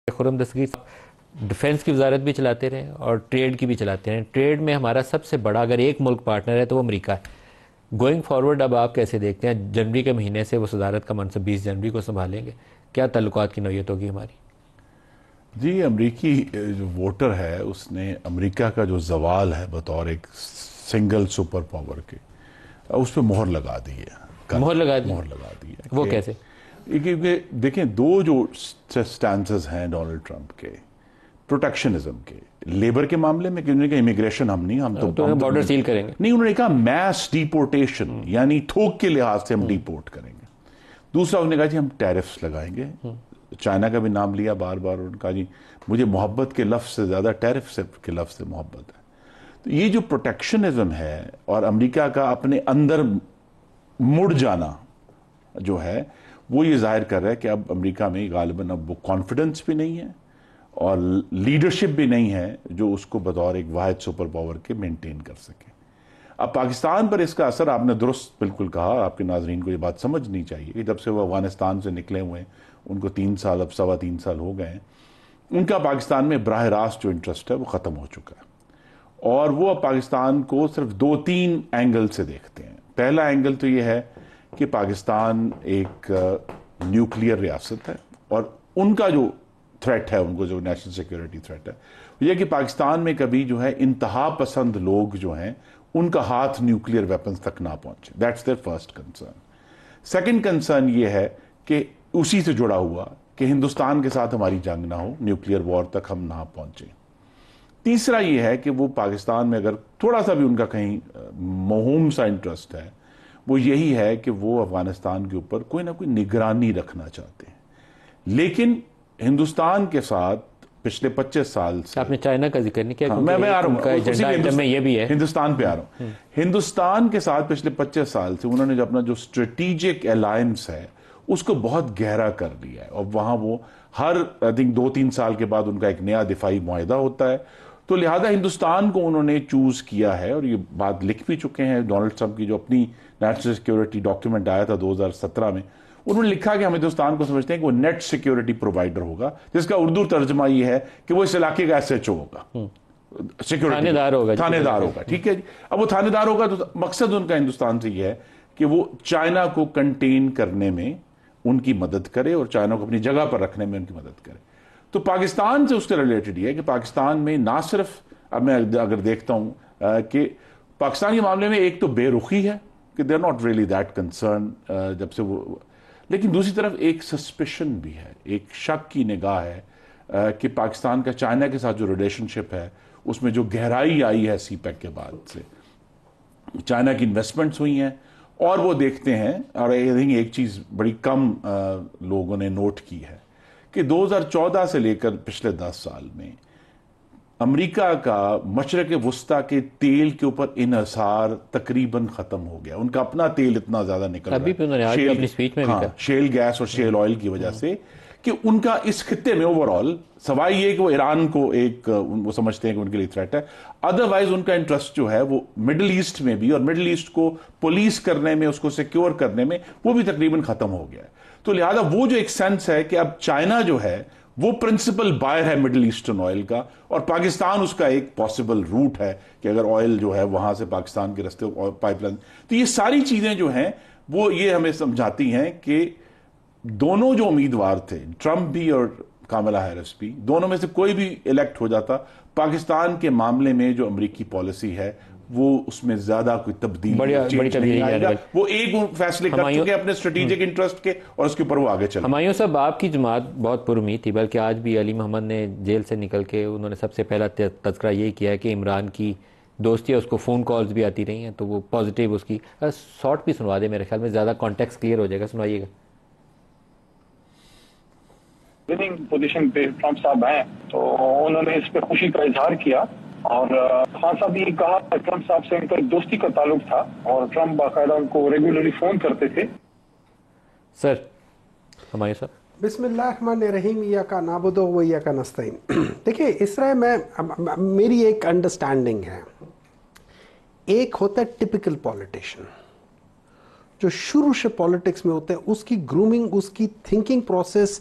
خرم دستگیر صاحب ڈیفنس کی وزارت بھی چلاتے رہے اور ٹریڈ کی بھی چلاتے رہے. ٹریڈ میں ہمارا سب سے بڑا اگر ایک ملک پارٹنر ہے تو وہ امریکہ ہے. گوئنگ فارورڈ اب آپ کیسے دیکھتے ہیں؟ جنوری کے مہینے سے وہ صدارت کا منصب 20 جنوری کو سنبھالیں گے, کیا تعلقات کی نوعیت ہوگی ہماری؟ جی, امریکی جو ووٹر ہے اس نے امریکہ کا جو زوال ہے بطور ایک سنگل سپر پاور کے, اس پہ مہر لگا دی ہے. مہر لگا دی ہے. وہ کیسے؟ کیونکہ دیکھیں, دو جو سٹانسز ہیں ڈونلڈ ٹرمپ کے, پروٹیکشنزم کے, لیبر کے معاملے میں کہ انہوں نے کہا امیگریشن ہم نہیں, ہم تو بارڈر سیل کریں گے. نہیں, انہوں نے کہا میس ڈیپورٹیشن, یعنی تھوک کے لحاظ سے ہم ڈیپورٹ کریں گے. دوسرا انہوں نے کہا جی ہم ٹیرفز لگائیں گے. چائنا کا بھی نام لیا بار بار, انہوں نے کہا جی مجھے محبت کے لفظ سے زیادہ ٹیرف کے لفظ سے محبت ہے. تو یہ جو پروٹیکشنزم ہے اور امریکہ کا اپنے اندر مڑ جانا جو ہے, وہ یہ ظاہر کر رہا ہے کہ اب امریکہ میں غالباً اب وہ کانفیڈنس بھی نہیں ہے اور لیڈرشپ بھی نہیں ہے جو اس کو بطور ایک واحد سپر پاور کے مینٹین کر سکے. اب پاکستان پر اس کا اثر, آپ نے درست بالکل کہا, آپ کے ناظرین کو یہ بات سمجھنی چاہیے کہ جب سے وہ افغانستان سے نکلے ہوئے ہیں, ان کو 3 سال اب 3.25 سال ہو گئے ہیں, ان کا پاکستان میں براہ راست جو انٹرسٹ ہے وہ ختم ہو چکا ہے. اور وہ اب پاکستان کو صرف 2-3 اینگل سے دیکھتے ہیں. پہلا اینگل تو یہ ہے کہ پاکستان ایک نیوکلیئر ریاست ہے اور ان کا جو تھریٹ ہے, ان کو جو نیشنل سیکیورٹی تھریٹ ہے, یہ کہ پاکستان میں کبھی جو ہے انتہا پسند لوگ جو ہیں ان کا ہاتھ نیوکلیئر ویپنز تک نہ پہنچے. That's their first concern. Second concern یہ ہے کہ اسی سے جڑا ہوا کہ ہندوستان کے ساتھ ہماری جنگ نہ ہو, نیوکلیئر وار تک ہم نہ پہنچیں. تیسرا یہ ہے کہ وہ پاکستان میں اگر تھوڑا سا بھی ان کا کہیں موہوم سا انٹرسٹ ہے, وہ یہی ہے کہ وہ افغانستان کے اوپر کوئی نہ کوئی نگرانی رکھنا چاہتے ہیں. لیکن ہندوستان کے ساتھ پچھلے 25 سال سے, آپ نے چائنا کا ذکر نہیں کیا, میں آ رہا ہوں, یہ بھی ہے ہندوستان پہ آ رہا ہوں. ہندوستان کے ساتھ پچھلے 25 سال سے انہوں نے جو اپنا جو اسٹریٹیجک الائنس ہے اس کو بہت گہرا کر لیا ہے, اور وہاں وہ ہر 2-3 سال کے بعد ان کا ایک نیا دفاعی معاہدہ ہوتا ہے. تو لہذا ہندوستان کو انہوں نے چوز کیا ہے, اور یہ بات لکھ بھی چکے ہیں. ڈونلڈ ٹرمپ کی جو اپنی نیشنل سیکیورٹی ڈاکیومنٹ آیا تھا 2017 میں, انہوں نے لکھا کہ ہم ہندوستان کو سمجھتے ہیں کہ وہ نیٹ سیکیورٹی پرووائڈر ہوگا, جس کا اردو ترجمہ یہ ہے کہ وہ اس علاقے کا SHO ہوگا, تھانے دار ہوگا. ٹھیک ہے جی. اب وہ تھانے دار ہوگا تو مقصد ان کا ہندوستان سے یہ ہے کہ وہ چائنا کو کنٹین کرنے میں ان کی مدد کرے اور چائنا کو اپنی جگہ پر رکھنے میں ان کی مدد کرے. تو پاکستان سے اس کے ریلیٹڈ یہ ہے کہ پاکستان میں نہ صرف, اب میں اگر دیکھتا ہوں کہ پاکستان کے معاملے میں ایک تو بے رخی ہے کہ they are not really that concern جب سے وہ, لیکن دوسری طرف ایک سسپیشن بھی ہے, ایک شک کی نگاہ ہے کہ پاکستان کا چائنا کے ساتھ جو ریلیشن شپ ہے اس میں جو گہرائی آئی ہے سی پیک کے بعد سے, چائنا کی انویسٹمنٹس ہوئی ہیں. اور وہ دیکھتے ہیں, اور ایک چیز بڑی کم لوگوں نے نوٹ کی ہے کہ 2014 سے لے کر پچھلے 10 سال میں امریکہ کا مشرق وسطیٰ کے تیل کے اوپر انحصار تقریباً ختم ہو گیا. ان کا اپنا تیل اتنا زیادہ نکل رہا ہے شیل گیس اور شیل آئل کی وجہ سے کہ ان کا اس خطے میں اوورآل, سوائے یہ کہ وہ ایران کو ایک وہ سمجھتے ہیں کہ ان کے لیے تھریٹ ہے, ادروائز ان کا انٹرسٹ جو ہے وہ مڈل ایسٹ میں بھی, اور مڈل ایسٹ کو پولیس کرنے میں, اس کو سیکیور کرنے میں, وہ بھی تقریباً ختم ہو گیا ہے. تو لہذا وہ جو ایک سینس ہے کہ اب چائنا جو ہے وہ پرنسپل بائر ہے مڈل ایسٹرن آئل کا, اور پاکستان اس کا ایک پاسبل روٹ ہے کہ اگر آئل جو ہے وہاں سے پاکستان کے رستے پائپ لائن. تو یہ ساری چیزیں جو ہیں وہ یہ ہمیں سمجھاتی ہیں کہ دونوں جو امیدوار تھے, ٹرمپ بھی اور کاملا ہیرس بھی, دونوں میں سے کوئی بھی الیکٹ ہو جاتا, پاکستان کے معاملے میں جو امریکی پالیسی ہے وہ اس میں زیادہ کوئی تبدیلی نہیں آئے گا. وہ ایک فیصلے کر چکے اپنے اسٹریٹجک انٹرسٹ کے, اور اس کے اوپر وہ آگے چلے. ہمایوں صاحب, آپ کی جماعت بہت پر امید تھی, بلکہ آج بھی علی محمد نے جیل سے نکل کے انہوں نے سب سے پہلا تذکرہ یہی کیا ہے کہ عمران کی دوستی ہے, اس کو فون کالز بھی آتی رہی ہیں, تو وہ پازیٹیو اس کی شارٹ بھی سنوا دے, میرے خیال میں زیادہ کانٹیکسٹ کلیئر ہو جائے گا, سنوائیے گا. وننگ پوزیشن پہ ٹرمپ صاحب ہیں تو انہوں نے اس پہ خوشی کا اظہار کیا, اور خان صاحب یہ کہا کہ ٹرمپ صاحب سے ان کا دوستی کا تعلق تھا اور ٹرمپ باقاعدہ ان کو ریگولرلی فون کرتے تھے. سر ہمایوں صاحب. بسم اللہ الرحمن الرحیم, ایاک نعبد و ایاک نستعین. دیکھیں اس طرح میں میری ایک انڈرسٹینڈنگ ہے, ایک ہوتا ہے ٹپیکل پولیٹیشین جو شروع سے پالیٹکس میں ہوتے ہیں, اس کی گرومنگ, اس کی تھنکنگ پروسیس